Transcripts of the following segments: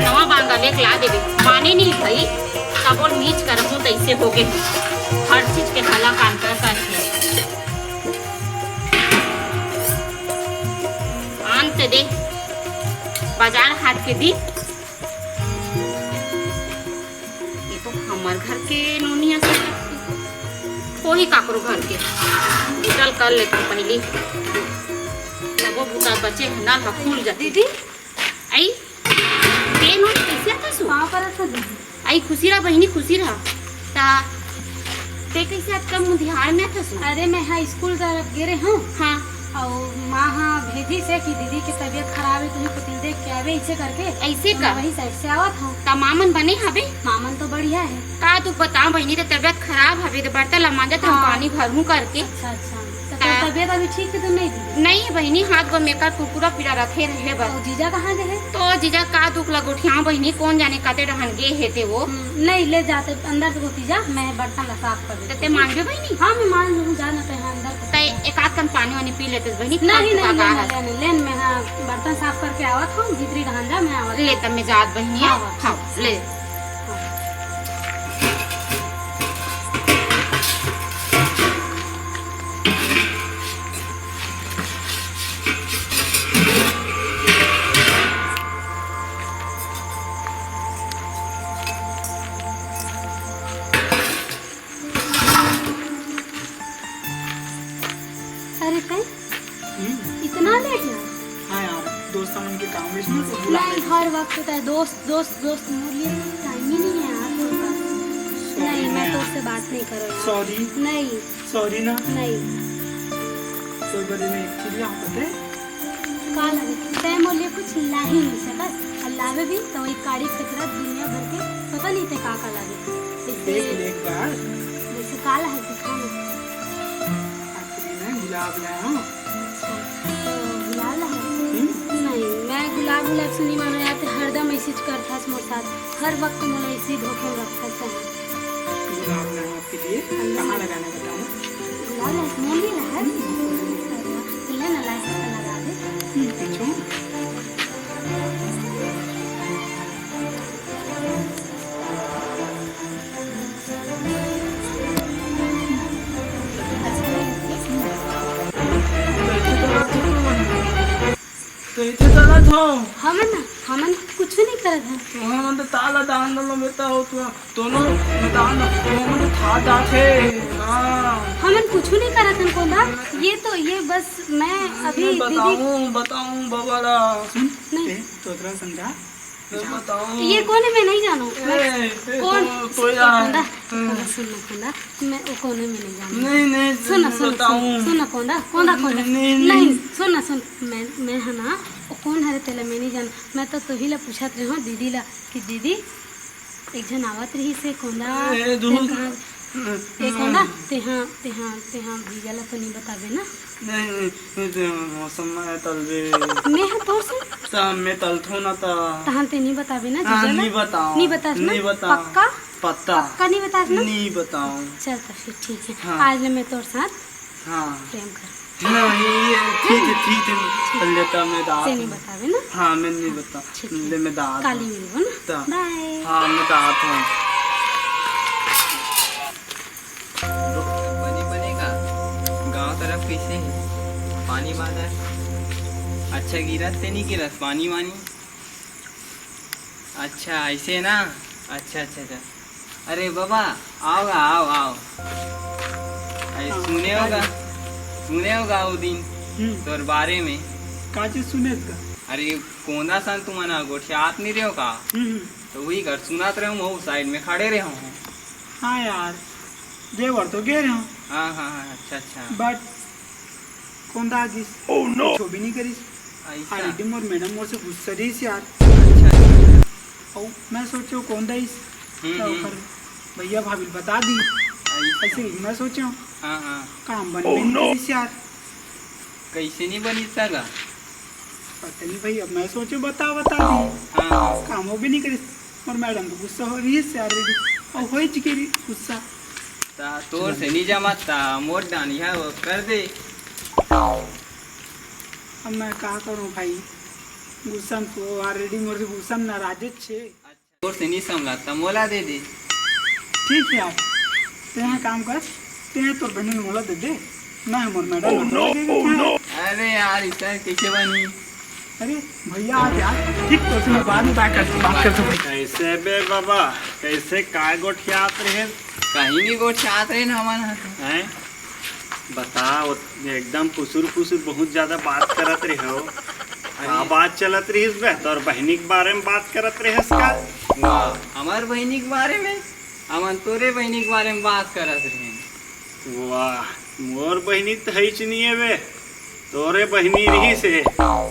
नवा बांगा लेके ला देवे माने नहीं भाई तब और नीच कर हूं तैसे हो गए हर चीज के भला काम कर सकते अंत दे बाजार हाथ के दी ये तो हमार घर के नोनिया से कोई काकरो घर के चल कर लेते पहले तब वो बुता बचे ना खुल जा दीदी आई पेन और कैसे आता सु कहाँ पर था दीदी? आई खुशी रहा बहनी खुशी रहा ता ते कैसे आज कम मुधिहार में था सु अरे मैं हाँ स्कूल तरफ गिरे हूँ हाँ और माँ हाँ भेजी से कि दीदी की तबीयत खराब है तुम्हें पति देख के आवे ऐसे करके ऐसे का वही साइड से आवत हूँ। ता मामन बने हवे मामन तो बढ़िया है। का तू बता बहनी तो तबीयत खराब हवे तो बर्तन लमांजा तो पानी भरूं करके अच्छा अच्छा तो तबीयत अभी ठीक है तो नहीं दीदी? नहीं बहनी हाथ गो मेकर कुकुरा पीड़ा रखे रहे बस। जीजा कहाँ गए? तो जीजा का दुख लगोठिया बहनी कौन जाने काते रहन गे हेते वो नहीं ले जाते अंदर से जीजा मैं बर्तन ला साफ कर देते। ते मान गए बहनी? हाँ मैं मान लूँ जाना तो है अंदर ते एक आध कन पानी वानी पी लेते बहनी नहीं नहीं लेन मैं हाँ बर्तन साफ करके आवत हूँ भीतरी रहन जा मैं आवत ले तब मैं जात बहनी हाँ ले इतना लेट यार? हाँ यार दोस्तों उनके काम में इसमें तो नहीं हर वक्त होता है दोस्त दोस्त दोस्त मेरे लिए टाइम ही नहीं है यार मेरे पास। नहीं मैं तो उससे बात नहीं करो यार। सॉरी नहीं सॉरी ना नहीं तो बड़े में एक चीज यहाँ पता है का लगे तय मोले कुछ ला ही नहीं सकत अल्लाह में भी तो वही काड़ी कचरा दुनिया भर के पता नहीं थे का लगे देख ले एक बार जैसे काला है दिखाने गुलाब लाया हूँ गुलाब है नहीं मैं गुलाब गुलाब से नहीं मानो यार हरदम ऐसे करता है मोर साथ हर वक्त मुझे ऐसे धोखे में रखता है। गुलाब लाया आपके लिए कहाँ लगाने बताओ? गुलाब है मोली है तो ले ना लाइट लगा दे पूछो तो इसे चला था हमन कुछ नहीं कर था हम तो ताला दान लो बेटा हो तू दोनों दान दोनों तो था दाथे हां हमन कुछ नहीं करा था कोंदा ये बस मैं अभी बताऊं बाबा सुन नहीं तो तेरा समझा बताऊं ये कौन है मैं नहीं जानू कौन तो यार सुन कोंदा मैं वो कौन है मैं नहीं जानू नहीं सुन कोंदा नहीं सुन मैं है ना वो कौन है तेला मैं नहीं जान मैं तो तोही ला पूछत रही हूँ दीदी ला कि दीदी एक जन आवत रही से कोंदा एक कोंदा तेहा भीजा ला तो नहीं बतावे ना नहीं मौसम में तलवे मैं है तोर से शाम में तलथो ना ता तहां ते नहीं बतावे ना जीजा नहीं बताओ नहीं बता पक्का नहीं बता नहीं बताओ चल तो फिर ठीक है हाँ। आज ले मैं तोर साथ हाँ प्रेम कर नहीं ठीक है कर लेता मैं दात नहीं बतावे ना हाँ मैं नहीं बता ले मैं दात काली मिलो ना बाय हाँ मैं दात हूँ बनेगा गांव तरफ कैसे है पानी बादल अच्छा गिरत से नहीं गिरत पानी वानी अच्छा ऐसे ना अच्छा अरे बाबा आओ सुने होगा वो दिन तोर बारे में काजे सुने का अरे कोंदा सन तुम ना गोठियात नहीं रहो का तो वही घर सुनात रहे हो साइड में खड़े रहे हो हाँ यार देवर तो गे रहे हो हाँ अच्छा बट कौन था आगे ओह नो तो भी नहीं करी ऐसा आईडी और मैडम और से गुस्सा रही यार अच्छा और मैं सोचो कौन था इस भैया भाभी बता दी ऐसे ही मैं सोचा हाँ काम बन नहीं यार कैसे नहीं बनी सगा पता नहीं भाई अब मैं सोचो बता दी हाँ काम वो भी नहीं करी और मैडम को गुस्सा हो रही है यार और हो चुकी गुस्सा ता तोर से नहीं जमा ता मोट डानी है वो कर दे अब मैं क्या करूं भाई गुस्सा को ऑलरेडी मोर गुस्सा नाराज छे। तोर से नहीं समझता मोला दे दे। ठीक है यार, ते काम कर, ते तोर बहन मोला दे दे ना मोर मैडम। अरे यार इतना कैसे बनी? अरे भैया आ यार, ठीक तो से बाद में बात कर सकते। कैसे बे बाबा, कैसे काय गोठियात रहे? कहीं नहीं गोठियात रहे ना हमारा हैं? बताओ, एकदम कुसुर कुसुर बहुत ज्यादा बात करत रहे हो। बात चलत रही बे, तोर बहनी के बारे में बात करत रहे का? वाह, हमार बहनी के बारे में, हम तोरे बहनी के बारे में बात करत रहे। वाह, मोर बहनी तो है नहीं है बे, तोरे बहनी रही से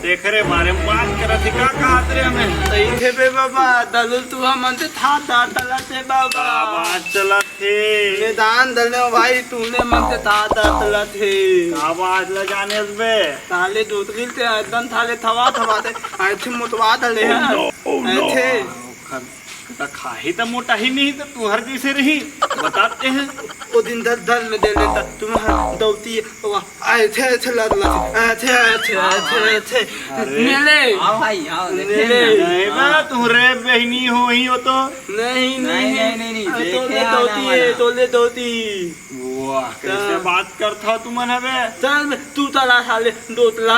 देखरे बारे में बात करत का कहत रे हमें। सही थे बे बाबा, दलु तू मन से था दातला से बाबा। बात चलत थे मैदान दलने भाई, तूने मन से था दातला थे। का बात ल जाने बे? ताले दूतगिल ते एकदम थाले थवा थे ऐसे मुतवा दले हैं ऐसे। खाही तो मोटा ही नहीं तो तू हर जैसे रही बताते हैं। वो दिन दल में दे लेता तुम्हारा दौती आए थे ऐसे लड़ला थे मिले। आओ भाई आओ, नहीं बा, तुहरे बहनी हो ही हो तो नहीं नहीं, देखे दौती है तोले दौती। वाह, कैसे बात करता तू मन हवे? चल तू तला साले दोतला।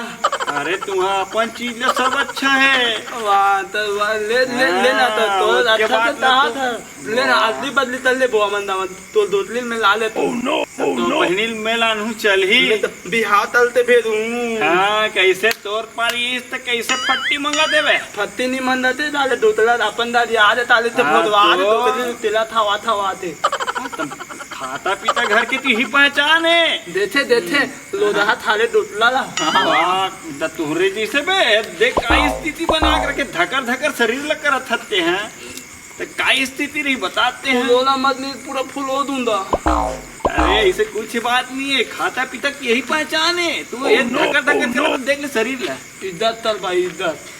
अरे तुम्हारा अपन चीज ले सब अच्छा है। वाह तो लेना तो अच्छा था लेना आदमी बदली तले बुआ मन दामन तो दोतली में ला ले। तो बहनी मेला नु चल ही बिहार तलते भेजू। हाँ, कैसे तोर पारी तो कैसे पट्टी मंगा देवे? फत्ती नहीं मन दे ताले दोतला अपन दादी आज ताले से भोदवा दोतली तिला था थे। खाता पीता घर की तू ही पहचान है। देखे लोधा थाले दोतला ला। वाह, तुहरे जैसे बे देख का स्थिति बना करके धकर शरीर लग कर थकते हैं, तो का स्थिति रही बताते हैं। लोला मत नहीं पूरा फुलो दूंगा। अरे ऐसे कुछ बात नहीं है, खाता पीता की यही पहचान है। तू ये धकर कर देख ले शरीर ला। इज्जत तल भाई इज्जत।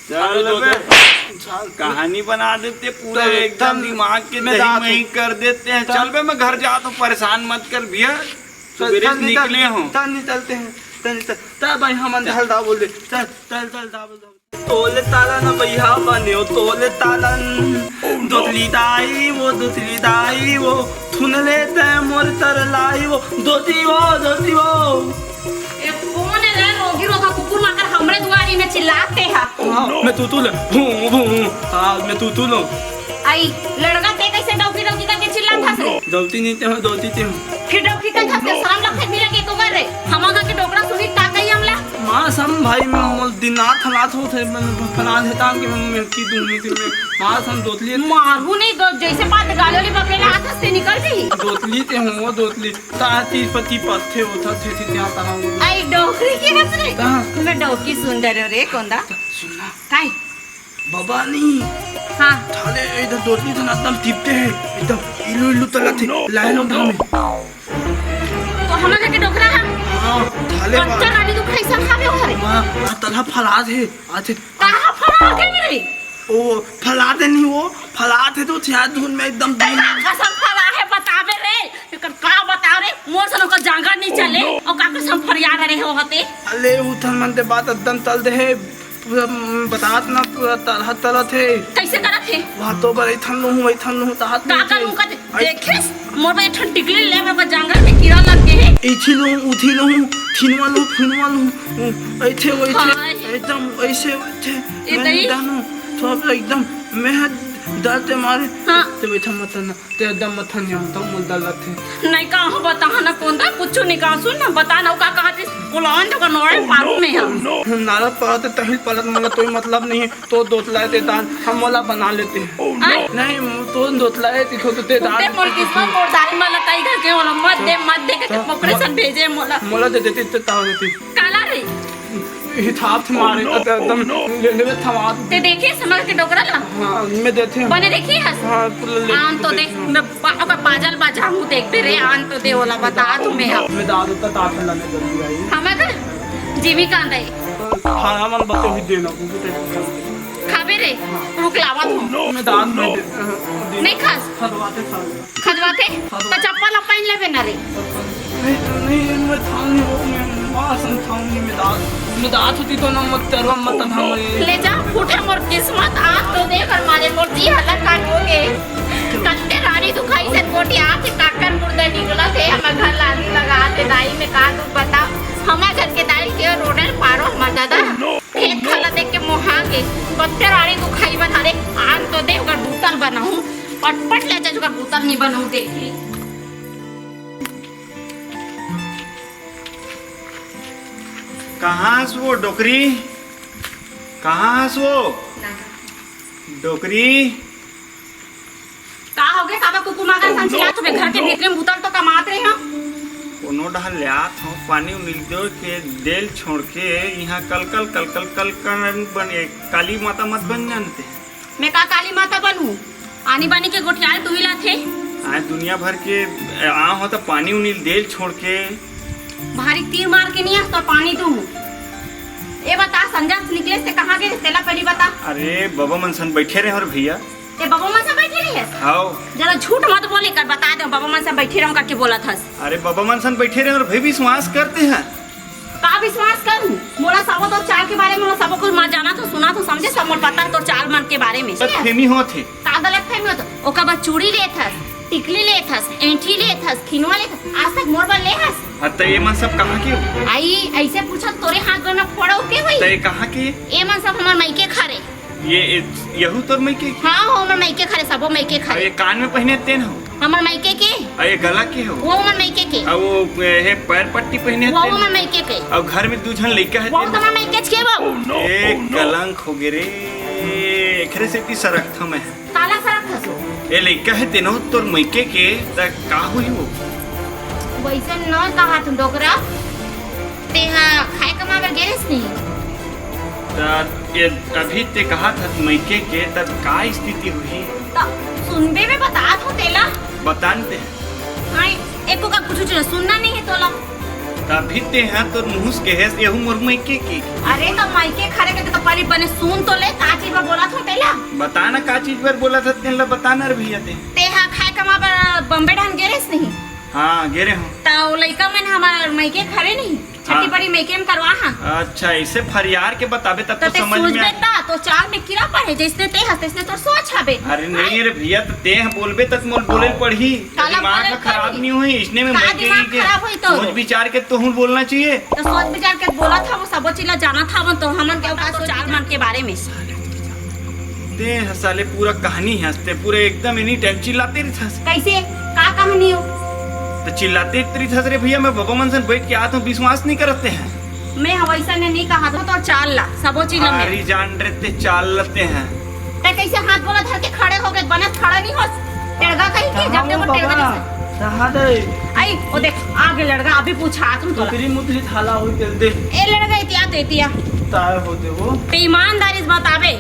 चल कहानी बना देते पूरा एकदम दिमाग के दही मही कर देते हैं। चल बे, मैं घर जा तो परेशान मत कर भैया, सवेरे निकले हूँ। चलते हैं चल भाई हम अंदर दा बोल दे। चल दा बोल तोले ताला न भैया बने हो तोले तालन। दोतली दाई वो थुन लेते मोर तर लाई वो दोती वो। ए कौन है रे रोगी रोगा कुकुर मारकर हमरे दुआरी में चिल्लाते हैं? मैं तू ले हाँ मैं तू लो। आई लड़का ते कैसे डौकी करके चिल्लाता थे? दौती नहीं ते दोती ते फिर डौकी का था शर्म लगता है मेरा के को करे हमगा के डोकरा सुनी ताकई हमला मां सम भाई मोल दिनाथ हलात होते फना देता कि मैं की दूंगी कि मैं मां सम दोतली मारू नहीं दो जैसे बात गालोली पकड़े ना हाथ से निकल गई। दोतली ते हूं दोतली ता 30 पति पत्थे होता थे ત્યાં ता आई डोकरी की हंस रे मैं डोकी सुंदर रे कोंदा सुनना काय बाबा नहीं हां थाले इधर दोतली तो एकदम टिपते है एकदम इलू तला थे लाइनो धामे तो हमगा के डोकरा है हां थाले बच्चा रानी तो कैसा खावे घरे मां तला फला थे आते कहां फला के रे ओ फला दे नहीं वो फला थे तो छा धुन में एकदम कसम फला है बतावे रे एकर का बता रे मोर सन को जांगा नहीं चले और का कसम फरियाद रे हो होते अले उथन मन ते बात एकदम तल दे है बतात ना पूरा तला थे कैसे करा थे वहां तो बरे थन नु तात का का मुका देखे मोर पे ठन टिकली ले में जांगा में कीड़ा लग के है इथिलू उथिलू थिनवालू ऐसे एकदम ऐसे मैं दानो तो एकदम मैं डरते मारे हाँ। ते बैठा मतन ते एकदम मथन नहीं तो मुल दलते नहीं का हो बता ना कौन दा कुछ नहीं का सुन ना बता ना का कहते उलान तो का नोरे पारू में है नारा पात तहिल पलट मला कोई मतलब नहीं है तो दोतलाए ते दान हम वाला बना लेते हैं नहीं तो दोतलाए तिथो तो ते दान ते मोर किस्म मोरदारी मला ताई घर के होला मत दे के ऑपरेशन भेजे मोला दे देते ते ताव देती काला रे हिसाब मारे तो एकदम ले थमा ते देखिए समझ के डोकरा ला हां मैं देते हैं बने देखिए हस हां ले आन तो देख मैं अगर पाजल बजाऊं देखते रे आन तो दे होला बता तुम्हें हम मैं दादू का ताठ लाने जल्दी आई हमें कर जीवी कांदा है हां मन बतो ही देना खाबे रे रुक लावा तू मैं दाद में नहीं खास खदवाते खजवाते तो चप्पल अपन लेबे ना रे नहीं मैं थाम नहीं माँ संथाऊंगी मिदात होती तो ना मत तरवा मत धामे ले जा फूटे मोर किस्मत आज तो देख और मारे मोर दी हालत काटोगे कत्ते रानी दुखाई से कोटी आज से काकर मुर्दा निकला थे हम घर लाने लगा ते दाई में का तू बता हमार घर के दाई के रोडर पारो हमार दादा खेत खाला देख के मोहा के कत्ते रानी दुखाई बता रे आज तो देख कर बूतल बनाऊं पटपट ले जा जो कर बूतल नहीं बनाऊं देखी कहाँ से वो डोकरी कहाँ से वो डोकरी का हो गए साबा कुकुमा का संचिला तुम्हें घर के भीतर में बूतल तो कमात रहे हो कोनो डहल लियात हो पानी मिल दो के देल छोड़ के यहाँ कल बने काली माता मत बन जानते मैं का काली माता बनूं आनी बानी के गोठियाल तू ही लाथे आज दुनिया भर के आ हो तो पानी उनिल देल छोड़ के भारी तीर मार के नहीं आ तो पानी दूं ये बता संजय निकले से कहाँ गए तेला पहली बता अरे बाबा मनसन बैठे रहे और भैया ये बाबा मन से बैठे रहे हाँ जरा झूठ मत बोले कर बता दो बाबा मन से बैठे रहूं करके बोला था अरे बाबा मनसन बैठे रहे और भाई विश्वास करते हैं का विश्वास करूं मोला सब तो चाल के बारे में सब कुछ मार जाना तो सुना तो समझे सब मोर पता है तो चाल मन के बारे में फेमी हो थे का गलत फहमी हो तो ओका बाद चूड़ी ले था टिकली ले था एंठी ले था खिनवा ले था आज तक मोर बल ले हस तो ये मन सब कहाँ के आई ऐसे पूछा तोरे हाथ गोड़ में फोड़ो के भाई तो ये कहाँ के ए मन सब हमार मायके खारे ये यहू तो मैं के हाँ हो हमार मायके खारे सबो मायके और खारे ये कान में पहने तेन हो हमार मायके के और ये गला के हो वो हमार मायके के और वो है पैर पट्टी पहने वो तेन हमार मायके के और घर में दूजन लड़का है वो तेन हमार मायके के वो एक कलंक हो गे रे एकरे से ती सरक था मैं काला सरक हसो ये लड़का है तेनो तोर मैके के त का हुई वो वैसे न कहा तुम डोकरा ते हाँ खाए कमावर गेरेस नहीं ये अभी ते कहा था मैके के तब का स्थिति हुई तो सुनबे में बता तो तेला बतानते हाँ एको का कुछ सुनना नहीं है तोला अभी ते हैं तोर मुंह के है यहू मोर मैके की अरे तो मायके खारे के तो पहले बने सुन तो ले का चीज बोला था तेला बताना का चीज पर बोला था तेन ला बताना रे भैया ते हाँ खाए कमावर बम्बे ढान गेरेस नहीं हाँ गेरे हो तो लड़का मैंने हमारे मायके खड़े नहीं छठी बड़ी मेके में करवा हाँ अच्छा ऐसे फरियार के बताबे तब तो तो समझ में बेटा तो चाल में किरा पड़े जैसे ते हंसते इसने तो सोच हबे अरे नहीं रे भैया तो ते बोलबे तक मोल बोले पढ़ी काला दिमाग बोले खराब पढ़ी। नहीं हुई इसने में का मैके दिमाग के खराब हुई तो? सोच विचार के तो हूँ बोलना चाहिए तो सोच विचार के बोला था वो सब चीज जाना था वो तो हमन के तो चाल मन के बारे में ते साले पूरा कहानी हंसते पूरे एकदम एनी टाइम चिल्लाते रहते कैसे का कहानी हो तो चिल्लाते रहते रे भैया मैं बाबा मनसन बैठ के आता हूँ विश्वास नहीं करते हैं मैं हवैसा ने नहीं कहा था तो चाल ला सबो चीज हमारी जान रहते चाल लेते हैं ते कैसे हाथ बोला धर के खड़े हो गए बनस खड़ा नहीं हो टेड़गा कहीं के जब देखो टेड़गा जैसे रहा दे आई ओ देख आगे लड़का अभी पूछा तुम तो तेरी मुतली थाला हुई तेल दे ए लड़का इतिया तो इतिया तार होते वो ते ईमानदारी से बतावे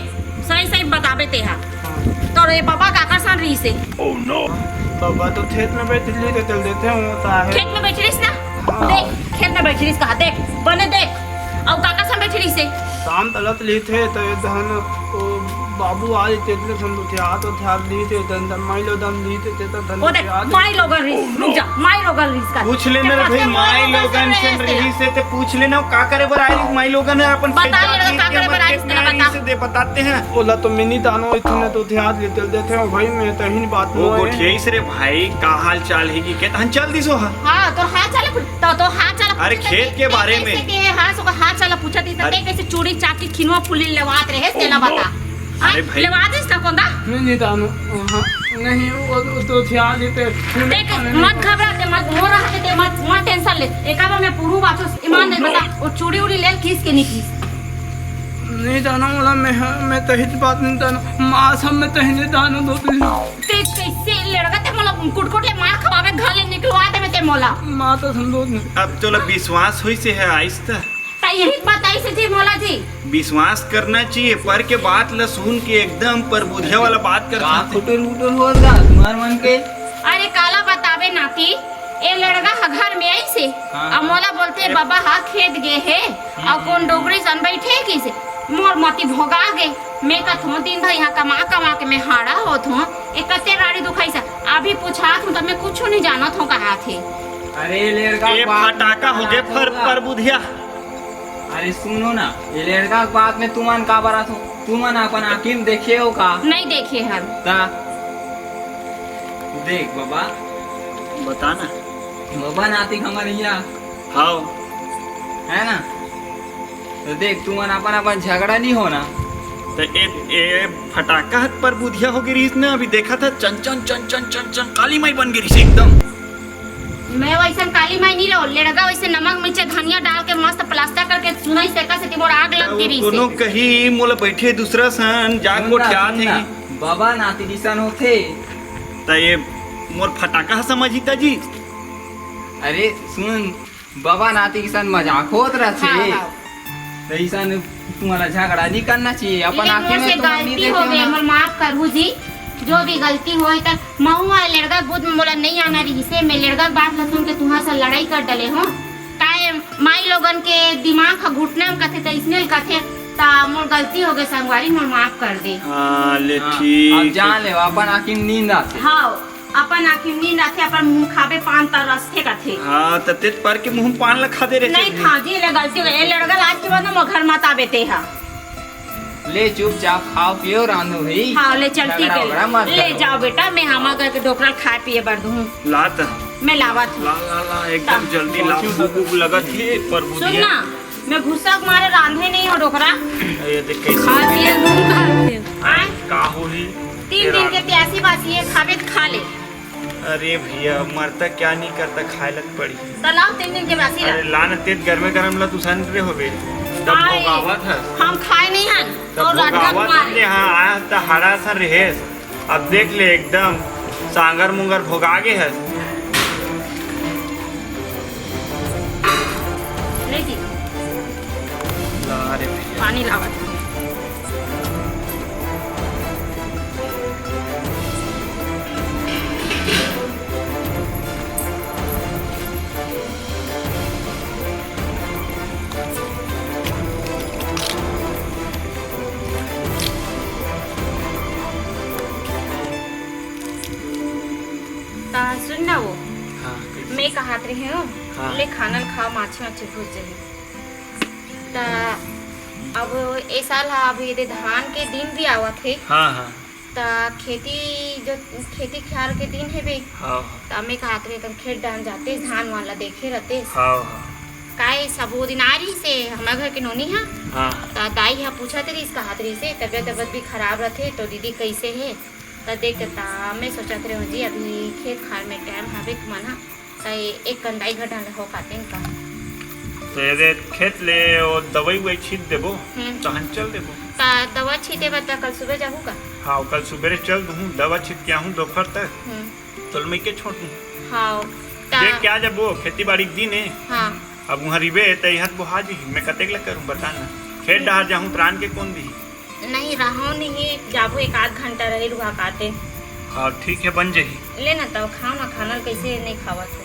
सही सही बतावे ते हा तो रे बाबा काका सान रही से बाबा तो खेत में बैठ ली तो चल देते हैं होता है खेत में बैठी रही ना देख खेत में बैठी रही कहा देख बने देख और काका सान बैठी रही से शाम तलत ली थे तो ये धन वो बाबू आज तेतले धन उठे हाथ और ध्यान ली थे धन धन माइलो दम ली थे तेता धन ओ देख माई लोगन रिस रुक जा माई लोगन रिस का पूछ लेना रे भाई माई लोगन से रही से ते पूछ लेना का करे बर आई माई लोगन है अपन बता ले का करे बर आई से बता से दे बताते हैं बोला तो मिनी दानो इतने तो ध्यान ले चल देते हैं भाई मैं तो ही बात वो नहीं गोठिया से रे भाई का हाल चाल है कि के तहन चल दिसो हा हां तो हाथ चला तो हाथ चला अरे खेत के बारे में के हां सो हाथ चला पूछा थी तो कैसे चूड़ी चाकी खिनवा फुली लेवात रहे तेला बता अरे भाई लेवात इस ना कोंदा मिनी दानो नहीं वो तो ध्यान देते देख मत घबरा ते मत मोर रहते ते मत टेंशन ले एकाबा में पूरू बात ईमान दे बता वो चूड़ी उड़ी ले किस के नहीं किस नहीं जाना बोला मैं तो हित बात नहीं जाना माँ सब में तो ही दानो दो दिन ते कैसे लड़का ते मोला कुटकुट ले मार खवावे घर ले निकलवा दे में ते मोला माँ तो संदो अब तो विश्वास हुई से है आहिस्ता ता यही बात ऐसे थी मोला जी विश्वास करना चाहिए पर के बात ल सुन के एकदम पर बुधिया वाला बात करते फुटुर फुटुर होगा तुम्हार मन के अरे काला बतावे नाती ए लड़का हा घर में आई से अब मोला बोलते बाबा हा खेत गे है और कौन डोगरी सन बैठे की से मोर मती भोगा गे मैं कथ हूँ दिन भर यहाँ कमा के मैं हाड़ा होत हूँ एक कते राड़ी दुखाई से अभी पूछा हूँ तो मैं कुछ नहीं जानत हूँ कहा थे अरे लड़का ये फटाका हो गए पर बुधिया। अरे सुनो ना, ये लड़का के बात में तुमन का बरात हो, तुमन अपन आँखिन देखे हो का? नहीं देखे हम। ता देख बाबा, बता ना। बाबा नाती हमारे यहाँ हाँ है ना, तो देख तुमन अपन अपन झगड़ा नहीं हो ना। तो ए फटाका पर बुधिया हो गई ना। अभी देखा था चन चन चन चन चन चन काली माई बन गई एकदम। मैं वैसे काली माई नहीं रहो, लड़का वैसे नमक मिर्च धनिया डाल के मस्त प्लास्टर करके सुनाई सेका से मोर आग लग गई। कोनो कहीं मोला बैठे दूसरा सन जाग को ठा थे बाबा नाती दिसन होते। तो ये मोर फटाका समझिता जी। अरे सुन, बाबा नाती किसान मजाक होत रहे। तो ईसान तुम्हारा झगड़ा नहीं करना चाहिए। अपन आँखें में तुम नहीं गलती हो देखे गई, हो हमर माफ करहु जी। जो भी गलती होए त महुआ लड़का बुद्ध में मोला नहीं आना रही से मैं लड़का बात ल सुन के तुहा से लड़ाई कर डले हो। काहे माई लोगन के दिमाग का घुटना में कथे त इसने कथे ता मोर गलती हो गई संगवारी, मोर माफ कर दे। हां ले अब ठीक। जान ले अपन आँखिं नींद आते। हां अपन आँखी नींद आथे, अपन मुंह खाबे पान त रस्ते कथे। हां त तेज पर के मुंह पान ला खा दे रे। नहीं खा जी ले गलती हो गई। लड़का आज के बाद ना घर मत आबे ते हा। ले चुपचाप खाओ पियो रांधो भाई। हाँ ले चलती झगड़ा वगड़ा मत के ले करो। जाओ बेटा, मैं हमा करके ढोकरा खाए पिए बर दूँ। ला त मैं लावत हूँ। ला ला ला एकदम जल्दी ला। भूख लगत है पर सुन बुधिया। ना, मैं गुस्सा के मारे रांधे नहीं हो ढोकरा। ये देख कैसे खा पिए घूम खा आए का होली 3 दिन के प्यासी बासी है, खाबे तो खा ले। अरे भैया मरता क्या नहीं करता, खाए लग पड़ी। तलाव 3 दिन के बासी अरे रह। लान तेज गरमे गरम ला तू सन रे होबे तब आए, भोगावत है। हम खाए नहीं हन तब और रात भोगावत मारे। ले। हाँ आया त हरा सा रहेस। अब देख ले एकदम सांगर मुंगर भोगा गे है। ले जी अरे भैया पानी लावत हूँ। ता सुन ना वो हाँ मैं कहात रही हूँ हाँ। ले खाना खा माछी माछी भूज जाही। ता अब ए साल हा अभी ये धान के दिन भी आवत है। हाँ हाँ ता खेती ख्याल के दिन है बे। हाँ ता मैं कहात रही तब खेत डाल जाते धान वाला देखे रहते। हाँ काहे सब वो दिन आ रही से हमारे घर के नोनी है। हाँ ता दाई हा पूछा तेरी इसका हाथ रही से तबियत भी खराब रहते तो दीदी कैसे है। तो देख ता मैं सोचत रही हूँ जी अभी खेत खाल में टाइम हवे मना ता एक कंदाई घर डाले हो पाते का। तो ये खेत ले और दवाई वही छीट देबो तहन चल देबो। ता दवा छीटे बता कल सुबह जाऊँ का। हाँ कल सुबह चल दूँ दवा छीट के आऊँ दोपहर तक तो मैं के छोड़ दूँ। हाँ ता देख क्या जब वो खेती बाड़ी के दिन है। हाँ अब वहाँ रिबे तो यहाँ बुहा जी मैं कतेक लग करूँ बताना। खेत डहार जाऊँ प्राण के कौन दी। नहीं रहो नहीं जाबो 1 आध घंटा रही रुआ काटे। हाँ ठीक है बन जाही। ले ना तब खाओ ना खाना कैसे नहीं खावत हो।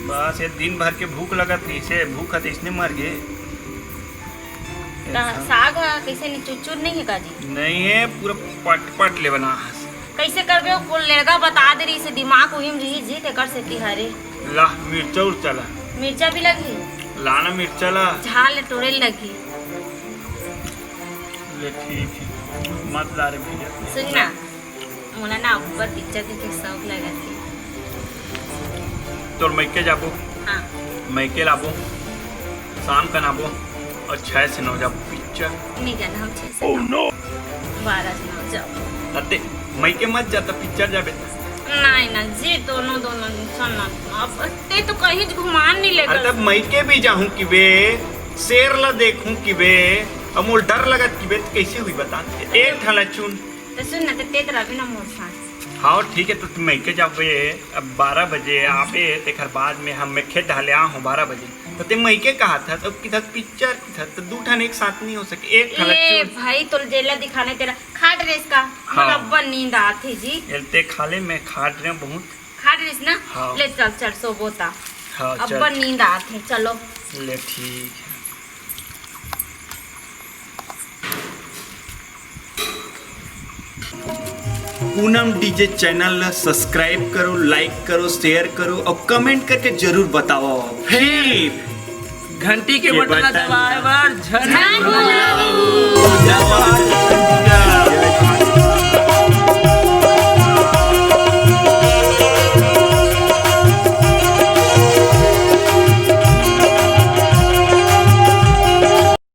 बस ये दिन भर के भूख लगत थी इसे भूख है इसने मर गए। ता साग कैसे नहीं चुचुर नहीं है का जी। नहीं है पूरा पट पट ले बना है। कैसे करबे वो लड़का बता दे रही से दिमाग वही में रही जी ते कर सकती हरे। ला मिर्चा उड़ चला मिर्चा भी लगी लाना मिर्चा ला झाल टोरे लगी। ले ठीक है मत ला रे भैया। सुन ना मोला ना ऊपर पिक्चर के शौक लगा थी। तो मैके जाबो हाँ मैके लाबो शाम का नाबो और 6 से 9 जाबो पिक्चर। नहीं जाना हम 6 से 12 से 9 जाओ। तते मैके मत जाता पिक्चर जाबे। नहीं ना जी दोनों सुन अब ते तो कहीं घुमान नहीं लेगा। अरे तब मैके भी जाऊँ कि बे शेर ला देखूं कि बे अब मोल डर लगत कि बे तो कैसे हुई बता। एक थाला चुन तो सुन ना ते रवि ना मोर साथ। हाँ ठीक है तो तुम मैके जाबे अब 12 बजे आबे तेखर बाद में हम मैं खेत ढाले आ हूँ 12 बजे तो ते मैके कहा था तो किधर पिक्चर किधर तो 2 ठान एक साथ नहीं हो सके। एक थाला ए चुन भाई तो जेला दिखाने तेरा खा ड्रेस का हाँ। मतलब नींद आती जी। एलते खाले में खाट रहे बहुत। खा ड्रेस ना हाँ। ले चल चल सो बोता हाँ अब चल नींद आती चलो। ले ठीक है। पूनम डीजे चैनल ला सब्सक्राइब करो, लाइक करो, शेयर करो और कमेंट करके जरूर बताओ। फिर घंटी के बटन दबाए बार झन झन